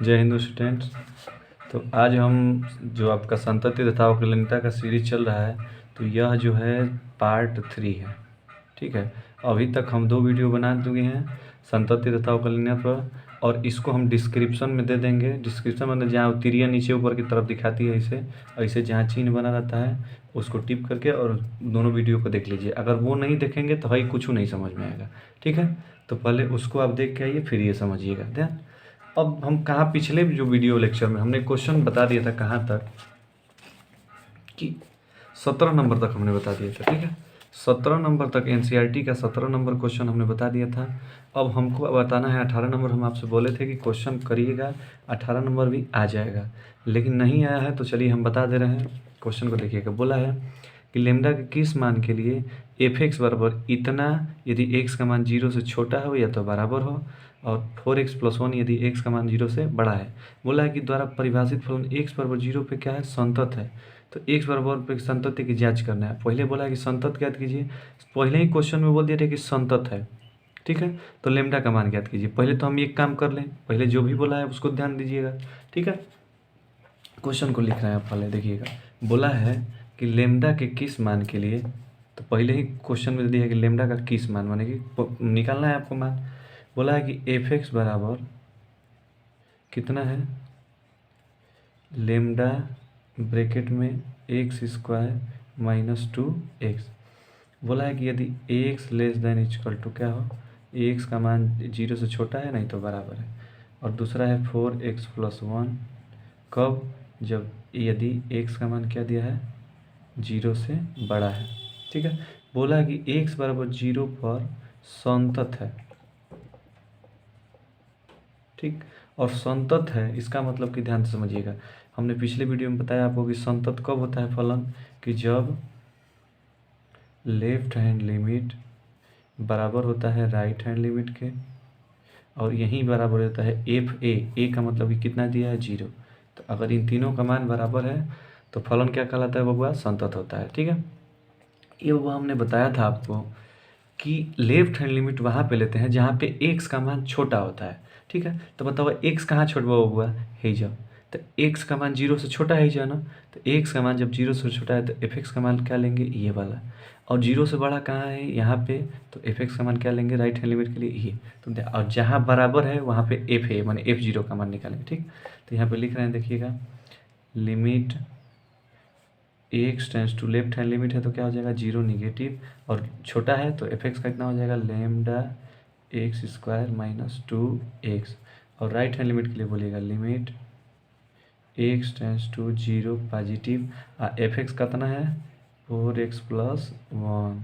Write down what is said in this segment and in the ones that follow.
जय हिंद स्टूडेंट्स। तो आज हम जो आपका संतति तथा अवकलनीयता का सीरीज चल रहा है, तो यह जो है पार्ट 3 है। ठीक है, अभी तक हम 2 वीडियो बना चुके हैं संतति तथा अवकलनीयता पर, और इसको हम डिस्क्रिप्शन में दे देंगे। डिस्क्रिप्शन में जहाँ तिरिया नीचे ऊपर की तरफ दिखाती है, इसे ऐसे जहाँ चिन्ह बना रहता है उसको टिप करके और दोनों वीडियो को देख लीजिए। अगर वो नहीं देखेंगे तो भाई कुछ नहीं समझ में आएगा। ठीक है, तो पहले उसको आप देख के आइए, फिर ये समझिएगा। ध्यान, अब हम कहाँ पिछले जो वीडियो लेक्चर में हमने क्वेश्चन बता दिया था कहाँ तक कि 17 नंबर तक हमने बता दिया था। ठीक है, 17 नंबर तक एनसीईआरटी का 17 नंबर क्वेश्चन हमने बता दिया था। अब हमको बताना है 18 नंबर। हम आपसे बोले थे कि क्वेश्चन करिएगा, 18 नंबर भी आ जाएगा, लेकिन नहीं आया है। तो चलिए हम बता दे रहे हैं, क्वेश्चन को देखिएगा। बोला है कि लेमडा के किस मान के लिए एफ एक्स बराबर इतना यदि एक्स का मान 0 से छोटा हो या तो बराबर हो, और 4x+1 यदि x का मान 0 से बड़ा है। बोला है कि द्वारा परिभाषित फलन x बराबर 0 पे क्या है, संतत है। तो x बराबर पे संतति की जांच करना है। पहले बोला है कि संतत ज्ञात कीजिए, पहले ही क्वेश्चन में बोल दिया था कि संतत है। ठीक है, तो लेमडा का मान ज्ञात कीजिए। पहले तो हम एक काम कर लें, पहले जो भी बोला है उसको ध्यान दीजिएगा। ठीक है, क्वेश्चन को लिख रहे हैं आप, पहले देखिएगा। बोला है कि लेमडा के किस मान के लिए, तो पहले ही क्वेश्चन में दिया है कि लेमडा का किस मान, माने कि निकालना है आपको मान। बोला है कि एफ एक्स बराबर कितना है, लेमडा ब्रैकेट में x² माइनस 2x। बोला है कि यदि x less than equal to क्या हो, x का मान 0 से छोटा है नहीं तो बराबर है। और दूसरा है 4x+1, कब, जब यदि x का मान क्या दिया है, 0 से बड़ा है। ठीक है, बोला है कि x बराबर 0 पर संतत है। ठीक, और संतत है इसका मतलब कि ध्यान से समझिएगा। हमने पिछले वीडियो में बताया आपको कि संतत कब होता है फलन, कि जब लेफ्ट हैंड लिमिट बराबर होता है राइट हैंड लिमिट के, और यहीं बराबर होता है एफ ए का मतलब कि कितना दिया है, 0। तो अगर इन तीनों का मान बराबर है तो फलन क्या कहलाता है बबुआ, संतत होता है। ठीक है, ये बबुआ हमने बताया था आपको कि लेफ्ट हैंड लिमिट वहाँ पे लेते हैं जहाँ पे x का मान छोटा होता है। ठीक है, तो बताओ x कहाँ छोटा हुआ है, जब तो x का मान 0 से छोटा है जो ना, तो x का मान जब 0 से छोटा है तो एफ एक्स का मान क्या लेंगे, ये वाला। और 0 से बड़ा कहाँ है, यहाँ पे, तो एफ एक्स का मान क्या लेंगे राइट हैंड लिमिट के लिए, ये। तो और जहाँ बराबर है वहाँ पे एफ है, माने f0 का मान निकालेंगे। ठीक, तो यहाँ पे लिख रहे हैं, देखिएगा, limit x tends to left hand limit है तो क्या हो जाएगा, 0 निगेटिव, और छोटा है तो एफ एक्स का कितना हो जाएगा, लेमडा x² माइनस 2x। और राइट हैंड लिमिट के लिए बोलिएगा limit x tends to 0 positive, f x कितना है, 4x+1।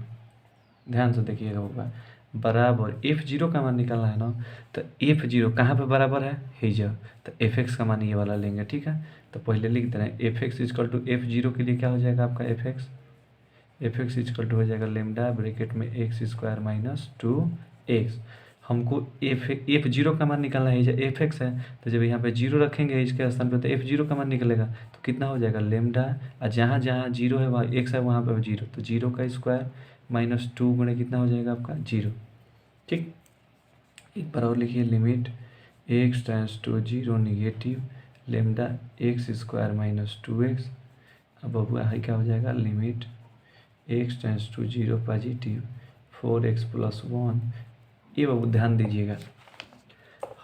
ध्यान से देखिएगा होगा बराबर f0 का मान निकालना है ना, तो f0 कहाँ पे बराबर है, हेजर, तो एफ एक्स का मान ये वाला लेंगे। ठीक है, तो पहले लिख दे रहे हैं F x is equal to f0 के लिए क्या हो जाएगा आपका, एफ एक्स इजकल टू हो जाएगा लेमडा ब्रैकेट में x² माइनस 2x। हमको f0 का मान निकालना है, एफ एक्स है, तो जब यहाँ पे 0 रखेंगे इसके स्थान पे तो f0 का मान निकलेगा, तो कितना हो जाएगा लेमडा, और जहाँ जहाँ 0 है वहाँ x है, वहाँ पे 0, तो 0 का स्क्वायर माइनस 2 गुणे कितना हो जाएगा आपका, 0। ठीक, एक बार और लिखिए, limit x tends to 0 negative lambda x² minus 2x। अब बबुआ है क्या हो जाएगा, limit x tends to 0 positive 4x+1। ये बाबू ध्यान दीजिएगा,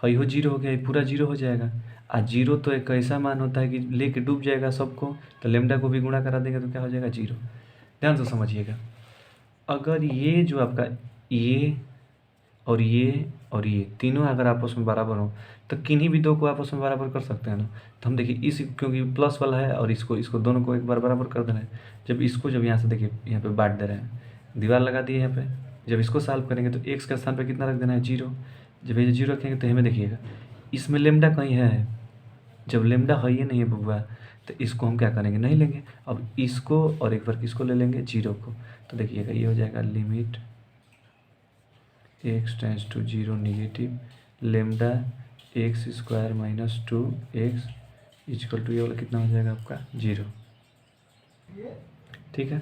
हई हो 0 हो गया, ये पूरा 0 हो जाएगा। आज 0 तो एक ऐसा मान होता है कि लेके डूब जाएगा सबको, तो लेमडा को भी गुणा करा देंगे तो क्या हो जाएगा, 0। ध्यान से समझिएगा, अगर ये जो आपका ये और ये और ये तीनों अगर आपस में बराबर हो तो किन्हीं भी दो को आपस में बराबर कर सकते हैं ना। तो हम देखिए इस, क्योंकि प्लस वाला है और इसको दोनों को एक बार बराबर कर देना है। जब इसको, जब यहाँ से देखिए यहाँ पे बांट दे रहे हैं, दीवार लगा दिए यहाँ पे, जब इसको सॉल्व करेंगे तो एक्स के स्थान पे कितना रख देना है, 0। जब ये 0 रखेंगे तो हमें देखिएगा इसमें लेमडा कहीं है, जब लेमडा है ये नहीं है बबुआ, तो इसको हम क्या करेंगे, नहीं लेंगे। अब इसको और एक बार किसको ले लेंगे, 0 को। तो देखिएगा ये हो जाएगा limit x tends to 0 negative lambda x² minus 2x equal to ये वाला कितना हो जाएगा आपका, 0। ठीक है,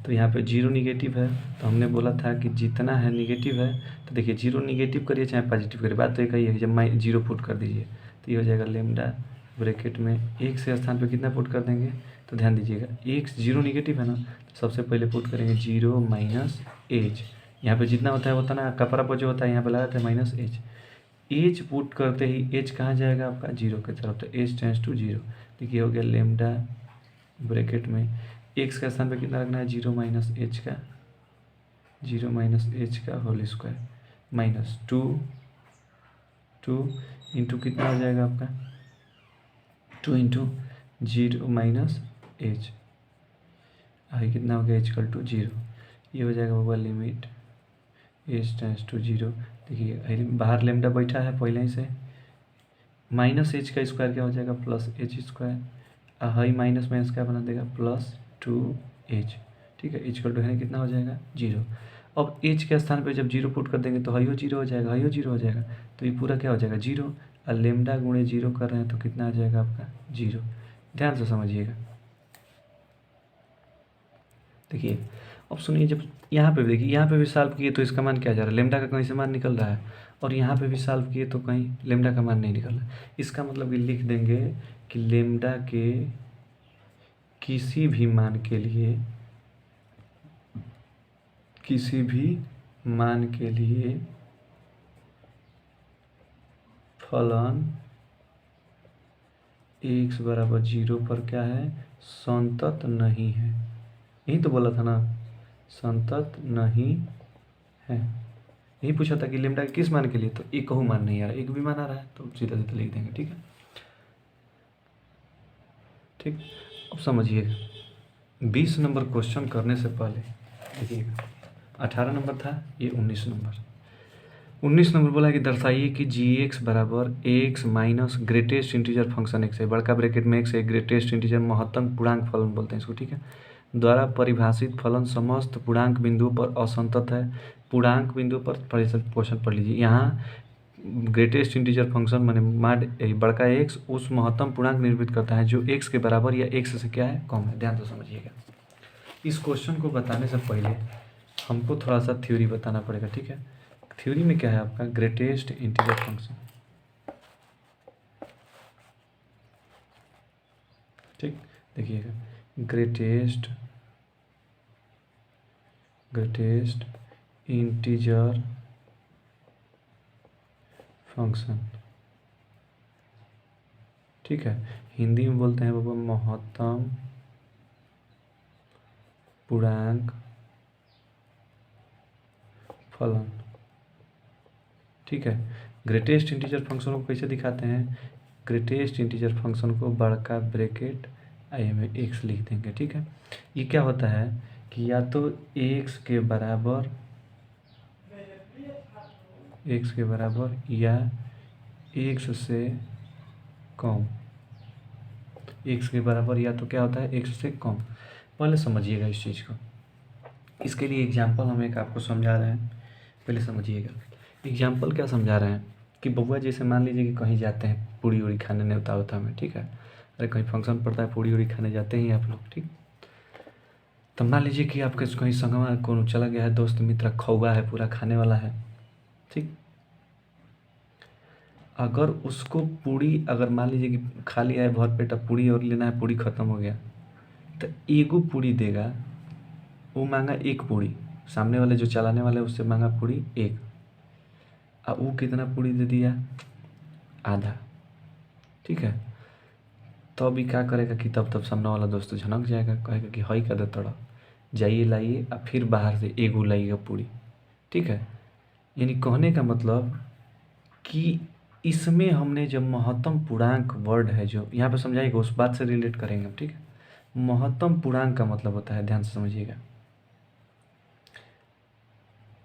तो यहाँ पे 0 निगेटिव है, तो हमने बोला था कि जितना है निगेटिव है, तो देखिए 0 निगेटिव करिए चाहे पॉजिटिव करिए, बात तो एक ही है, जब 0 पुट कर दीजिए तो ये हो जाएगा लेमडा ब्रैकेट में एक्स के स्थान पे कितना पुट कर देंगे, तो ध्यान दीजिएगा एक्स जीरो निगेटिव है ना, तो सबसे पहले पुट करेंगे जीरो माइनस एच, यहाँ पे जितना होता है उतना कपड़ा पर जो होता है यहाँ पे लगाते हैं माइनस एच, एच पुट करते ही एच कहाँ जाएगा आपका जीरो की तरफ, तो एच टेंस टू जीरो। देखिए हो गया लेमडा ब्रैकेट में एक्स का स्थान पे कितना रखना है, जीरो माइनस एच का whole square minus two into कितना हो जाएगा आपका, 2 into zero minus H, I कितना हो गया इक्वल टू जीरो। ये हो जाएगा बाबा limit H tends to zero. देखिए बाहर लेमडा बैठा है पहले ही से, माइनस एच का स्क्वायर क्या हो जाएगा plus H square, high minus minus क्या बना देगा प्लस 2h, ठीक है, इक्वल टू है कितना हो जाएगा जीरो। अब एच के स्थान पे जब जीरो पुट कर देंगे तो हाइयो जीरो हो जाएगा, हाइयो जीरो हो जाएगा, तो ये पूरा क्या हो जाएगा जीरो, और लेमडा गुणे जीरो कर रहे हैं तो कितना आ जाएगा आपका जीरो। ध्यान से समझिएगा। देखिए अब सुनिए, जब यहाँ पे भी देखिए, यहाँ पे भी सॉल्व किए तो इसका मान क्या जा रहा है, लेमडा का कहीं से मान निकल रहा है, और यहाँ पे भी सॉल्व किए तो कहीं लेमडा का मान नहीं निकल रहा है। इसका मतलब कि लिख देंगे कि लेमडा के किसी भी मान के लिए, किसी भी मान के लिए फलन x बराबर जीरो पर क्या है, संतत नहीं है। यही तो बोला था ना, संतत नहीं है। यही पूछा था कि लेमडा किस मान के लिए, तो एक कहूँ मान नहीं आ रहा, एक भी मान आ रहा है, तो सीधा सीधा लिख देंगे। ठीक है, ठीक। अब समझिएगा 20 नंबर क्वेश्चन करने से पहले देखिएगा, 18 नंबर था, ये 19 नंबर बोला कि दर्शाइए कि जी एक्स बराबर x minus greatest integer function x है, बड़का ब्रैकेट में एक्स है, ग्रेटेस्ट इंटीजर महत्तम पूर्णांक फलन बोलते हैं इसको, ठीक है, द्वारा परिभाषित फलन समस्त पूर्णांक बिंदु पर असंतत है। पूर्णांक बिंदु पर क्वेश्चन पढ़ लीजिए, यहाँ ग्रेटेस्ट इंटीजर फंक्शन माने माड बड़का एक्स उस महत्तम पूर्णांक निर्मित करता है जो एक्स के बराबर या एक्स से क्या है कम है। ध्यान से समझिएगा। इस क्वेश्चन को बताने से पहले हमको थोड़ा सा थ्योरी बताना पड़ेगा, ठीक है। थ्योरी में क्या है आपका, ग्रेटेस्ट इंटीजर फंक्शन, ठीक, देखिएगा ग्रेटेस्ट इंटीजर फंक्शन, ठीक है, हिंदी में बोलते हैं बाबा महत्तम पूर्णांक फलन, ठीक है। ग्रेटेस्ट इंटीजर फंक्शन को कैसे दिखाते हैं, ग्रेटेस्ट इंटीजर फंक्शन को बड़का ब्रैकेट आई में एक्स लिख देंगे, ठीक है। ये क्या होता है कि या तो एक्स के बराबर या एक्स से कम, एक्स के बराबर या तो क्या होता है एक्स से कम। पहले समझिएगा इस चीज़ को, इसके लिए एग्जाम्पल हम एक आपको समझा रहे हैं, पहले समझिएगा। एग्जाम्पल क्या समझा रहे हैं कि बबुआ जैसे मान लीजिए कि कहीं जाते हैं पूड़ी उड़ी खाने न्योता होता में, ठीक है, अरे कहीं फंक्शन पड़ता है पूड़ी उड़ी खाने जाते हैं आप लोग, ठीक। तो मान लीजिए कि आपके कहीं संगमा कौन चला गया है, दोस्त मित्र खौगा है पूरा खाने वाला है, ठीक। अगर उसको पूड़ी अगर मान लीजिए कि खा लिया है भर पेट, पूड़ी और लेना है, पूड़ी ख़त्म हो गया, तो एगो पूड़ी देगा, वो मांगा एक पूड़ी, सामने वाले जो चलाने वाले उससे मांगा पूड़ी एक, अब वो कितना पूड़ी दे दिया, आधा, ठीक है। तो अभी क्या करेगा कि तब सामने वाला दोस्त झनक जाएगा, कहेगा कि हई का दे तड़ा, जाइए लाइए, और फिर बाहर से एगो लाइएगा पूड़ी, ठीक है। यानी कहने का मतलब कि इसमें हमने जब महत्तम पूर्णांक वर्ड है जो यहाँ पे समझाएगा उस बात से रिलेट करेंगे हम, ठीक है। महत्तम पूर्णांक का मतलब होता है, ध्यान से समझिएगा,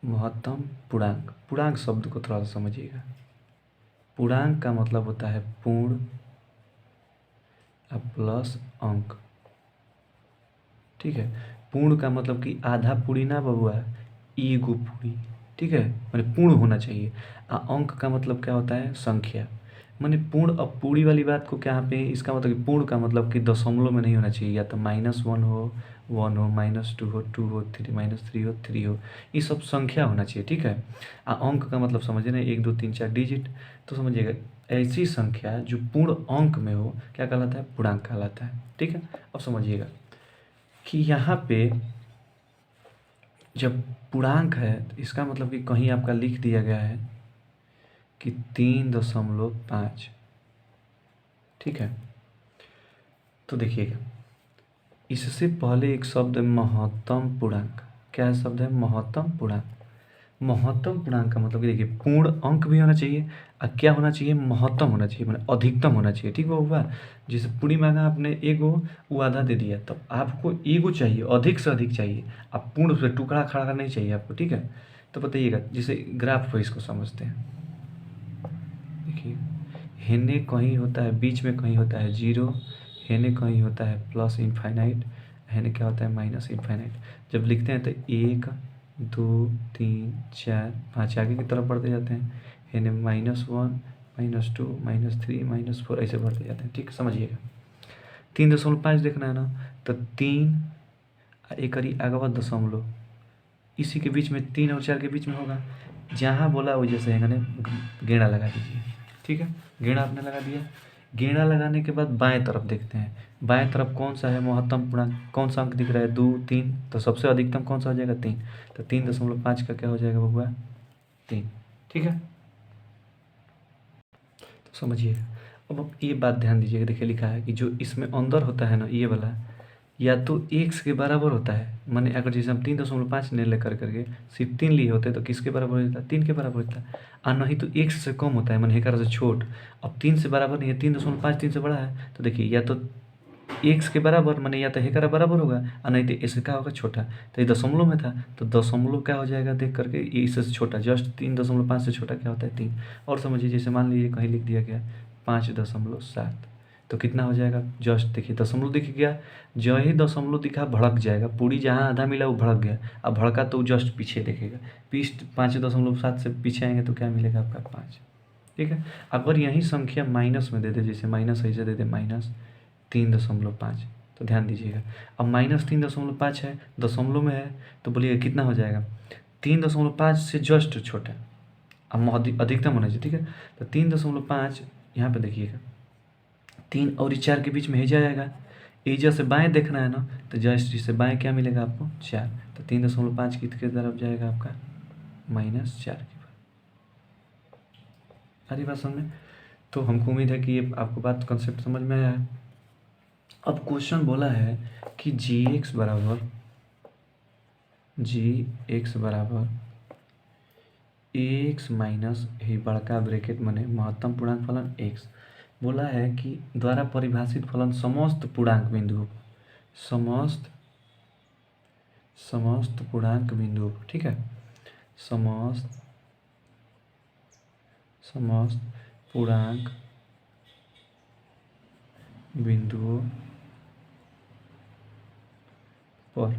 महत्तम पूर्णांक, पूर्णांक शब्द को थोड़ा सा समझिएगा। पूर्णांक का मतलब होता है पूर्ण प्लस अंक, ठीक है। पूर्ण का मतलब कि आधा पूरी ना बबुआ, एगो पूरी, ठीक है, मैंने पूर्ण होना चाहिए। अंक का मतलब क्या होता है, संख्या, मैंने पूर्ण। अब पूरी वाली बात को क्या यहाँ पे, इसका मतलब कि पूर्ण का मतलब कि दशमलव में नहीं होना चाहिए, या तो -1 हो 1 हो, -2 हो 2 हो, -3 हो 3 हो, ये सब संख्या होना चाहिए, ठीक है। अंक का मतलब समझिए ना 1 2 3 4 डिजिट, तो समझिएगा ऐसी संख्या जो पूर्ण अंक में हो क्या कहलाता है, पूर्णांक कहलाता है। ठीक है, अब समझिएगा कि यहाँ पे जब पूर्णांक है तो इसका मतलब कि कहीं आपका लिख दिया गया है कि 3.5। ठीक है, तो देखिएगा इससे पहले एक शब्द है महत्तम पूर्णांक। क्या शब्द है, महत्तम पूर्णांक। महत्तम पूर्णांक का मतलब कि देखिए पूर्ण अंक भी होना चाहिए और क्या होना चाहिए, महत्तम होना चाहिए, मतलब अधिकतम होना चाहिए। ठीक हुआ, जैसे पूरी मांगा आपने एगो, वो आधा दे दिया, तब आपको एगो चाहिए, अधिक से अधिक चाहिए, आप पूर्ण से टुकड़ा खड़ा नहीं चाहिए आपको। ठीक है, तो बताइएगा जैसे ग्राफ को इसको समझते हैं। देखिए हेने कहीं होता है बीच में, कहीं होता है जीरो, हेने कहीं होता है प्लस इनफाइनाइट, हेने क्या होता है माइनस इनफाइनाइट। जब लिखते हैं तो 1 2 3 4 5 आगे की तरफ बढ़ते जाते हैं, हेने -1 -2 -3 -4 ऐसे बढ़ते जाते हैं। ठीक समझिएगा, 3.5 देखना है ना, तो 3 एक करी आगे बाद दशमलव, इसी के बीच में 3 और 4 के बीच में होगा, जहाँ बोला वो जैसे है गेड़ा लगा दीजिए। ठीक है, गेड़ा आपने लगा दिया, गेड़ा लगाने के बाद बाएं तरफ देखते हैं, बाएं तरफ कौन सा है महत्तम पूर्णांक, कौन सा अंक दिख रहा है, 2 3, तो सबसे अधिकतम कौन सा हो जाएगा, 3, तो 3.5 का क्या हो जाएगा बबुआ, 3। ठीक है, तो समझिए। अब ये बात ध्यान दीजिएगा, देखिए लिखा है कि जो इसमें अंदर होता है ना ये वाला, या तो x के बराबर होता है, माने अगर जैसे हम 3.5 ने लेकर करके सिर्फ 3 लिए होते तो किसके बराबर होता है, 3 के बराबर होता है, और नहीं तो x से कम होता है, माने एक से छोट। अब 3 से बराबर नहीं है, 3.5 3 से बड़ा है, तो देखिए या तो x के बराबर माने या तो हेकरा बराबर होगा, और नहीं तो इससे क्या होगा, छोटा। तो ये दशमलव में था, तो दशमलव क्या हो जाएगा देख करके, ये इससे छोटा, जस्ट 3.5 से छोटा क्या होता है, 3। और समझिए जैसे मान लीजिए कहीं लिख दिया गया 5.7, तो कितना हो जाएगा, जस्ट देखिए दशमलव दिख गया, जो ही दशमलव दिखा भड़क जाएगा, पूरी जहाँ आधा मिला वो भड़क गया, अब भड़का तो जस्ट पीछे देखेगा, 5.7 से पीछे आएंगे तो क्या मिलेगा आपका 5। ठीक है, अगर यही संख्या माइनस में दे दे, जैसे माइनस ऐसे दे दे -3.5, तो ध्यान दीजिएगा अब -3.5 है, दशमलव में है, तो बोलिए कितना हो जाएगा, 3.5 से जस्ट छोटा, अब अधिकतम होना चाहिए। ठीक है, तो 3.5 यहाँ पे देखिएगा, 3 और 4 के बीच में हेजा आएगा, एजा से बाएं देखना है ना, तो जस्ट से बाएं क्या मिलेगा आपको, 4, तो 3.5 किसके तरफ जाएगा आपका, -4 की तरफ। सारी बात समझ में, तो हमको उम्मीद है कि ये आपको बात कंसेप्ट समझ में आया है। अब क्वेश्चन बोला है कि g x बराबर x माइनस ही बड़का ब्रैकेट माने महत्तम पूर्णांक फलन x, बोला है कि द्वारा परिभाषित फलन समस्त पूर्णांक बिंदुओं, समस्त पूर्णांक बिंदुओं, ठीक है, समस्त पूर्णांक बिंदुओं पर।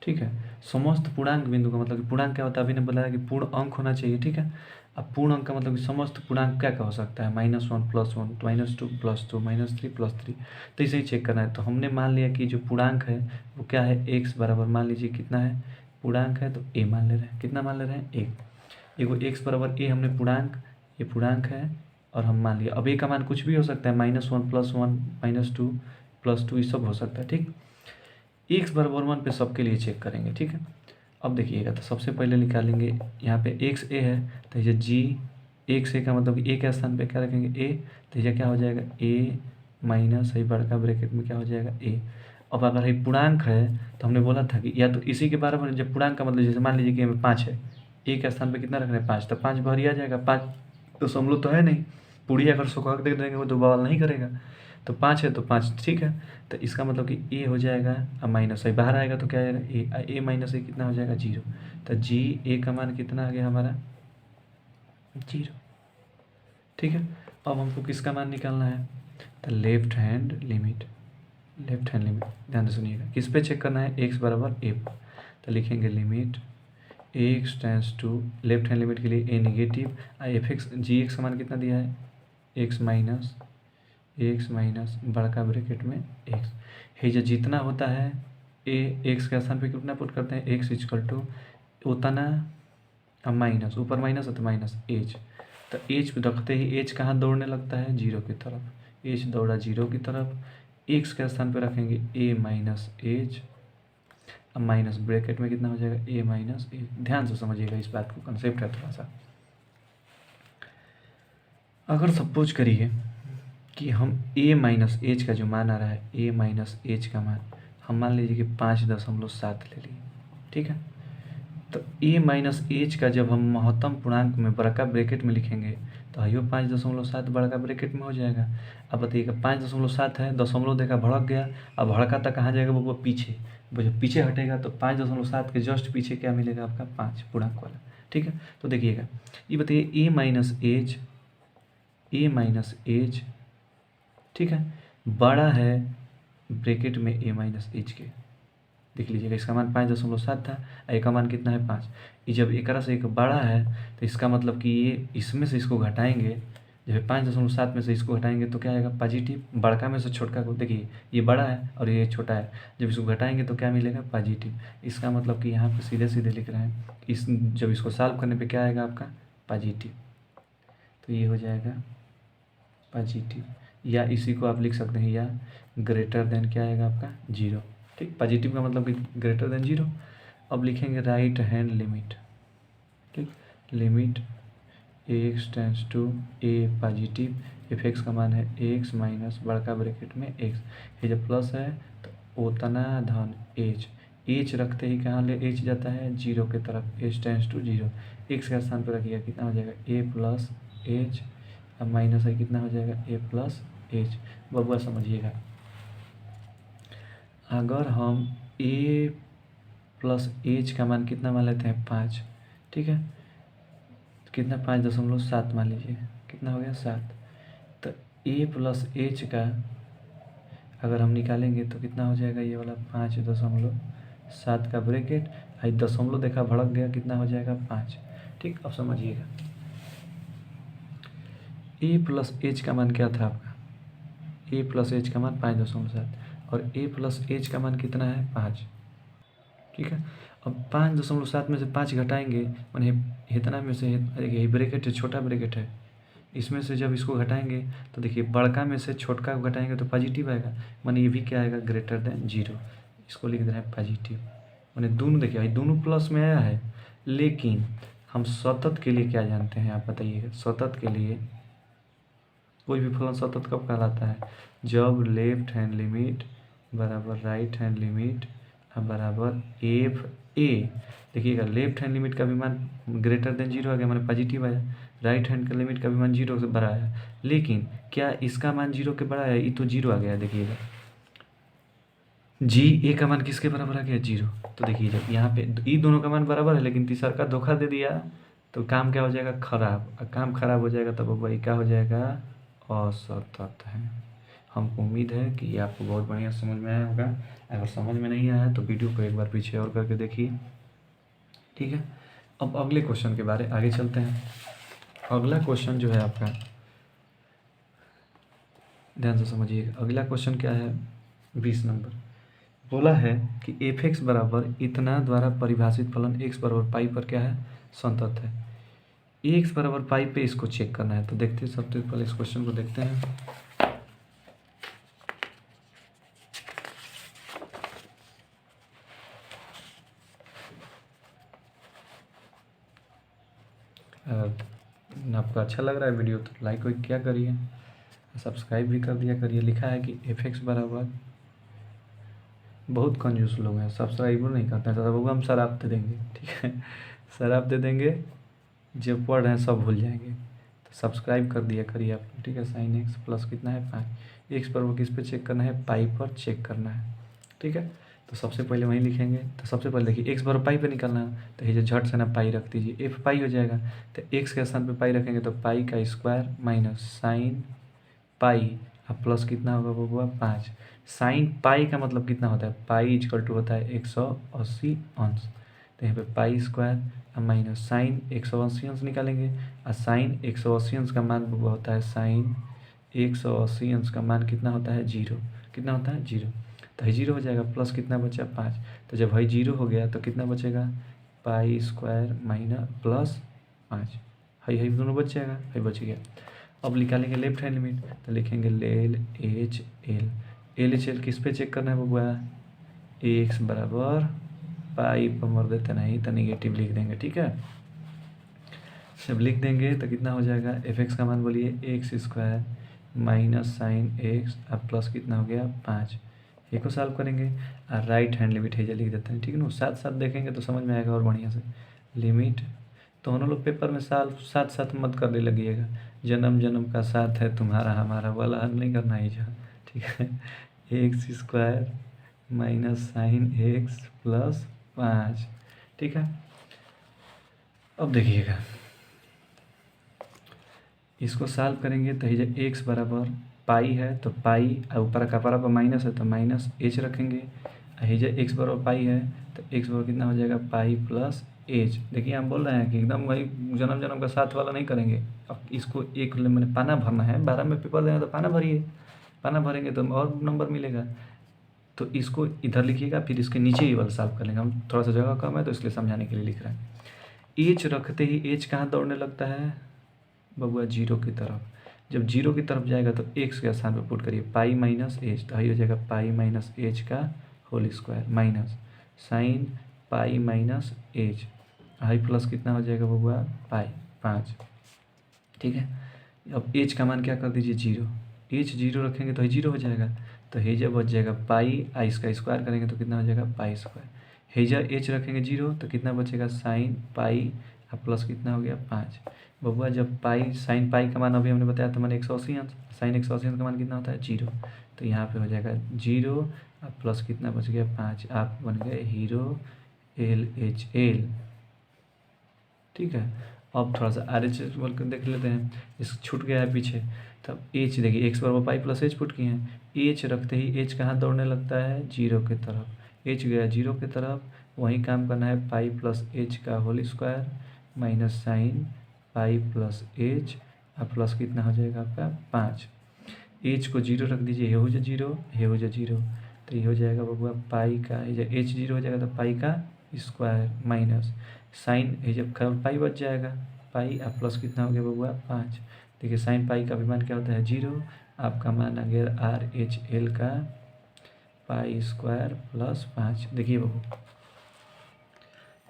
ठीक है, समस्त पूर्णांक बिंदु का मतलब कि पूर्णांक क्या होता है, अभी ने बताया कि पूर्ण अंक होना चाहिए। ठीक है, अब पूर्ण अंक का मतलब कि समस्त पूर्णांक क्या हो सकता है, -1 +1 -2 +2 -3 +3, तो इसे ही चेक करना है। तो हमने मान लिया कि जो पूर्णांक है वो क्या है, x बराबर मान लीजिए कितना है, पूर्णांक है तो a मान ले रहे हैं, कितना मान ले रहे हैं, 1। एगो x बराबर a हमने पूर्णांक, ये पूर्णांक है और हम मान लिया। अब a का मान कुछ भी हो सकता है, -1 +1 -2 +2 ये सब हो सकता है। ठीक, x बराबर 1 पे सबके लिए चेक करेंगे। ठीक है, अब देखिएगा तो सबसे पहले निकालेंगे, यहाँ पे x a है तो ये g x a का मतलब a के स्थान पे क्या रखेंगे, a, तो ये क्या हो जाएगा, a माइनस सही बड़का ब्रैकेट में क्या हो जाएगा, a। अब अगर ये पूर्णांक है तो हमने बोला था कि या तो इसी के बराबर, जब पूर्णांक का मतलब जैसे मान लीजिए कि हमें 5 है, a के स्थान पे कितना रखना है, 5, तो 5 बाहर आ जाएगा, 5 दशमलव तो है नहीं, पूरी अगर सुखक दे देंगे वो तो बवाल नहीं करेगा, तो 5 है तो 5 ठीक है, तो इसका मतलब कि ए हो जाएगा, अब माइनस आई बाहर आएगा तो क्या आएगा, ए माइनस ए कितना हो जाएगा, 0। तो जी ए का मान कितना आ गया हमारा, 0। ठीक है, अब हमको किसका मान निकालना है, तो लेफ्ट हैंड लिमिट, ध्यान से सुनिएगा, किस पे चेक करना है, एक्स बराबर ए, तो लिखेंगे limit x tends to, left hand limit के लिए a negative, f x g x का मान कितना दिया है, एक्स माइनस बड़का ब्रैकेट में एक्स है, जो जितना होता है ए एक्स के स्थान पे कितना पुट करते हैं, एक्स इक्वल टू उतना, अब माइनस ऊपर माइनस है तो माइनस एच, तो एज रखते ही एज कहाँ दौड़ने लगता है, जीरो की तरफ। एज दौड़ा जीरो की तरफ। एक्स के स्थान पे रखेंगे ए माइनस एज, अब माइनस ब्रैकेट में कितना हो जाएगा, ए माइनस एज। ध्यान से समझिएगा इस बात को, कंसेप्ट है थोड़ा सा। अगर सपोज करिए कि हम ए माइनस एज का जो मान आ रहा है, ए माइनस एज का मान हम मान लीजिए कि 5.7 ले लिए, ठीक है। तो ए माइनस एज का जब हम महत्तम पूर्णांक में बड़का ब्रैकेट में लिखेंगे तो आइयो 5.7 बड़का ब्रैकेट में हो जाएगा। अब बताइएगा 5.7 है, दशमलव देखा भड़क गया, अब भड़का तक कहाँ जाएगा, वो पीछे। वो जब पीछे हटेगा तो 5.7 के जस्ट पीछे क्या मिलेगा आपका, 5 पूर्णांक वाला, ठीक है। तो देखिएगा ये बताइए ए माइनस एज, ए माइनस एज, ठीक है, बड़ा है ब्रैकेट में ए माइनस एज के। देख लीजिएगा इसका मान 5.7 था, एक का मान कितना है 5। ये जब एक से एक बड़ा है तो इसका मतलब कि ये इसमें से इसको घटाएंगे, जब 5.7 में से इसको घटाएंगे तो क्या आएगा, पॉजिटिव। बड़का में से छोटका को, देखिए ये बड़ा है और ये छोटा है, जब इसको घटाएंगे तो क्या मिलेगा, पॉजिटिव। इसका मतलब कि यहाँ पे सीधे सीधे लिख रहे हैं, इस जब इसको सॉल्व करने पे क्या आएगा आपका, पॉजिटिव। तो ये हो जाएगा पॉजिटिव, या इसी को आप लिख सकते हैं या ग्रेटर देन क्या आएगा आपका, जीरो। ठीक, पॉजिटिव का मतलब कि ग्रेटर देन जीरो। अब लिखेंगे राइट हैंड लिमिट, ठीक, limit x tends to a positive, f x का मान है एक्स माइनस बड़का ब्रैकेट में एक्स, ये जब प्लस है तो उतना धन एच, एच रखते ही कहाँ ले एच जाता है, जीरो की तरफ, h tends to zero. X के स्थान पर रखिएगा कितना हो जाएगा, ए प्लस एच, अब माइनस है कितना हो जाएगा, ए प्लस एच। बबुआ समझिएगा, अगर हम ए प्लस एच का मान कितना मान लेते हैं, 5, ठीक है, कितना 5.7 मान लीजिए, कितना हो गया 7। तो ए प्लस एच का अगर हम निकालेंगे तो कितना हो जाएगा, ये वाला 5.7 का ब्रैकेट, आई दशमलव देखा भड़क गया, कितना हो जाएगा 5। ठीक, अब समझिएगा ए प्लस एच का मान क्या था आपका, ए प्लस एच का मान 5.7 और ए प्लस एच का मान कितना है, 5, ठीक है। अब 5.7 में से 5 घटाएंगे, माने इतना में से, देखिए ब्रैकेट है, छोटा ब्रैकेट है, इसमें से जब इसको घटाएंगे तो देखिए बड़का में से छोटका को घटाएंगे तो पॉजिटिव आएगा, माने ये भी क्या आएगा, ग्रेटर देन जीरो। इसको लिख दे रहे हैं पॉजिटिव, माने दोनों, देखिए भाई दोनों प्लस में आया है, लेकिन हम सतत के लिए क्या जानते हैं आप बताइएगा, सतत के लिए कोई भी फलन सतत कब कहलाता है, जब लेफ्ट हैंड लिमिट बराबर राइट हैंड लिमिट बराबर एफ ए। देखिएगा लेफ्ट हैंड लिमिट का भी मान ग्रेटर देन जीरो आ गया, मैंने पॉजिटिव आया, राइट हैंड का लिमिट का भी मान जीरो से बड़ा है, लेकिन क्या इसका मान जीरो के बड़ा है, ये तो जीरो आ गया। देखिएगा जी ए का मान किसके बराबर आ गया, जीरो। तो देखिए जब यहाँ पे ये दोनों का मान बराबर है, लेकिन तीसरा का धोखा दे दिया तो काम क्या हो जाएगा, खराब। काम खराब हो जाएगा तब वही क्या हो जाएगा, असतत है। हमको उम्मीद है कि ये आपको बहुत बढ़िया समझ में आया होगा। अगर समझ में नहीं आया तो वीडियो को एक बार पीछे और करके देखिए, ठीक है। अब अगले क्वेश्चन के बारे आगे चलते हैं। अगला क्वेश्चन जो है आपका, ध्यान से समझिएगा, अगला क्वेश्चन क्या है, 20 नंबर। बोला है कि एफ एक्स बराबर इतना द्वारा परिभाषित फलन एक्स बराबर पाई पर क्या है, संतत है। एक्स बराबर पाई पे इसको चेक करना है, तो देखते हैं सबसे पहले इस क्वेश्चन को देखते हैं। आपको अच्छा लग रहा है वीडियो तो लाइक वाइक क्या करिए, सब्सक्राइब भी कर दिया करिए। लिखा है कि एफ एक्स बराबर, बहुत कंजूस लोग हैं, सब्सक्राइब नहीं करते हैं, तो हम शराब दे देंगे, ठीक है, शराब दे देंगे, जो पढ़ रहे हैं सब भूल जाएंगे। तो सब्सक्राइब कर दिया करिए आप, ठीक है। साइन एक्स प्लस कितना है 5, एक्स पर वो किस पे चेक करना है, पाई पर चेक करना है, ठीक है। तो सबसे पहले वहीं लिखेंगे, तो सबसे पहले देखिए एक्स बराबर पाई पे निकालना है, तो ये जो झट से ना पाई रख दीजिए, एफ पाई हो जाएगा। तो एक्स के स्थान पे पाई रखेंगे तो पाई का स्क्वायर माइनस साइन पाई, अब प्लस कितना होगा वो हुआ 5। साइन पाई का मतलब कितना होता है, पाई इजकल टू होता है 180 अंश, तो यहाँ पे पाई स्क्वायर अब माइनस साइन 180 अंश निकालेंगे, और साइन 180 अंश का मान वो होता है, साइन 180 अंश का मान कितना होता है, जीरो। कितना होता है, जीरो। तो है जीरो हो जाएगा, प्लस कितना बचा 5, तो जब है जीरो हो गया तो कितना बचेगा, pi square minus plus 5, high दोनों बच जाएगा, हाई बच गया। अब निकालेंगे लेफ्ट हैंड लिमिट, तो लिखेंगे लेल H L. L H L किस पे चेक करना है बबुआ, एक्स बराबर पाई पर मर देते नहीं तो निगेटिव लिख देंगे, ठीक है। जब लिख देंगे तो कितना हो जाएगा, एफ एक्स का मान बोलिए x square minus sine x अब प्लस कितना हो गया 5। ये को सॉल्व करेंगे और राइट हैंड लिमिट है लिख देते हैं, ठीक है ना। साथ साथ देखेंगे तो समझ में आएगा और बढ़िया से। लिमिट दोनों लोग पेपर में साथ साथ मत करने लगिएगा, जन्म जन्म का साथ है तुम्हारा हमारा वाला हल नहीं करना है जहाँ, ठीक है। X square minus sine x plus 5, ठीक है। अब देखिएगा इसको सॉल्व करेंगे तो ये एक्स बराबर पाई है तो पाई और ऊपर का बराबर माइनस है तो माइनस एच रखेंगे। ये एक्स बराबर पाई है तो एक्स बराबर कितना हो जाएगा पाई प्लस एच। देखिए हम बोल रहे हैं कि एकदम वही जन्म जन्म का साथ वाला नहीं करेंगे। अब इसको एक मैंने पाना भरना है, 12 में पेपर देना तो पाना भरिए, पाना भरेंगे तो और नंबर मिलेगा। तो इसको इधर लिखिएगा, फिर इसके नीचे ही वाला सॉल्व कर लेंगे। हम थोड़ा सा जगह कम है तो इसलिए समझाने के लिए लिख रहे हैं। एच रखते ही एच कहाँ दौड़ने लगता है बबुआ, जीरो की तरफ। जब जीरो की तरफ जाएगा तो एक्स के स्थान पर पुट करिए पाई माइनस एच, तो हो जाएगा पाई माइनस एच का whole square minus sine pi minus h, हाई प्लस कितना हो जाएगा बबुआ पाई 5, ठीक है। अब एच का मान क्या कर दीजिए जीरो, एच जीरो रखेंगे तो जीरो हो जाएगा। तो हेजा बच जाएगा पाई, आई इसका स्क्वायर करेंगे तो कितना हो जाएगा पाई स्क्वायर। हेजा एच रखेंगे जीरो तो कितना बचेगा साइन पाई और प्लस कितना हो गया 5। बबुआ जब पाई साइन पाई का मान अभी हमने बताया था मैंने 180 अंश, साइन 180 अंश का मान कितना होता है जीरो, तो यहाँ पे हो जाएगा जीरो और प्लस कितना बच गया 5। आप बन गए हीरो एल एच एल, ठीक है। अब थोड़ा सा आर एच बोल कर देख लेते हैं, इस छूट गया है पीछे। तब एच देखिए एक्स बराबर पाई प्लस एच पुट किए हैं, एच रखते ही एच कहाँ दौड़ने लगता है जीरो की तरफ, एच गया जीरो की तरफ, वहीं काम करना है पाई प्लस एच का whole square minus sine pi plus h और प्लस कितना हो जाएगा आपका 5। एच को जीरो रख दीजिए, ये हो जाए जीरो, ये हो जाए जीरो, तो ये हो जाएगा बबुआ पाई का, ये एच जीरो हो जाएगा तो पाई का स्क्वायर माइनस साइन, ये जब पाई बच जाएगा पाई और प्लस कितना हो गया बबुआ 5। देखिए साइन पाई का भी मान क्या होता है जीरो, आपका मान आ गया आर एच एल का पाई स्क्वायर प्लस 5। देखिए बबू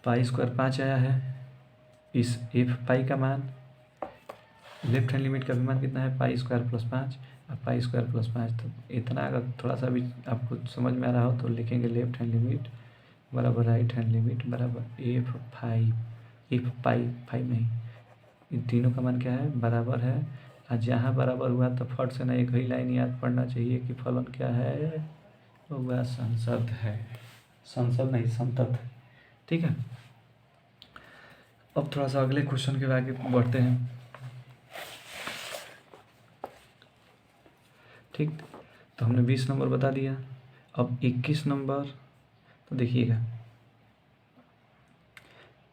पाई स्क्वायर 5 आया है, इस एफ पाई का मान लेफ्ट हैंड लिमिट का भी मान कितना है पाई स्क्वायर प्लस 5 और पाई स्क्वायर प्लस 5। तो इतना अगर थोड़ा सा भी आपको समझ में आ रहा हो तो लिखेंगे लेफ्ट हैंड लिमिट बराबर राइट हैंड लिमिट बराबर एफ पाई 5 नहीं, इन तीनों का मान क्या है बराबर है। और जहाँ बराबर हुआ तो फट से ना एक ही लाइन याद पड़ना चाहिए कि फलन क्या है, तो वह संसद है, संसद नहीं संतत है, ठीक है। अब थोड़ा सा अगले क्वेश्चन के आगे बढ़ते हैं, ठीक। तो हमने 20 नंबर बता दिया, अब 21 नंबर। तो देखिएगा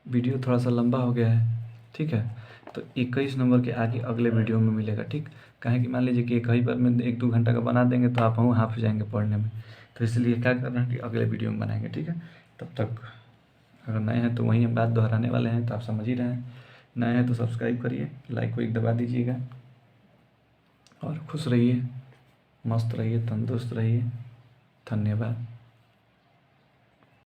वीडियो थोड़ा सा लंबा हो गया है, ठीक है। तो 21 नंबर के आगे अगले वीडियो में मिलेगा, ठीक। काहे कि मान लीजिए कि एक ही बार में 1-2 घंटा का बना देंगे तो आप हाफ जाएंगे पढ़ने में, तो इसलिए क्या करना है कि अगले वीडियो में बनाएंगे, ठीक है। तब तक अगर नए हैं तो वहीं हम बात दोहराने वाले हैं, तो आप समझ ही रहे हैं। नए हैं तो सब्सक्राइब करिए, लाइक को एक दबा दीजिएगा और खुश रहिए, मस्त रहिए, तंदुरुस्त रहिए। धन्यवाद।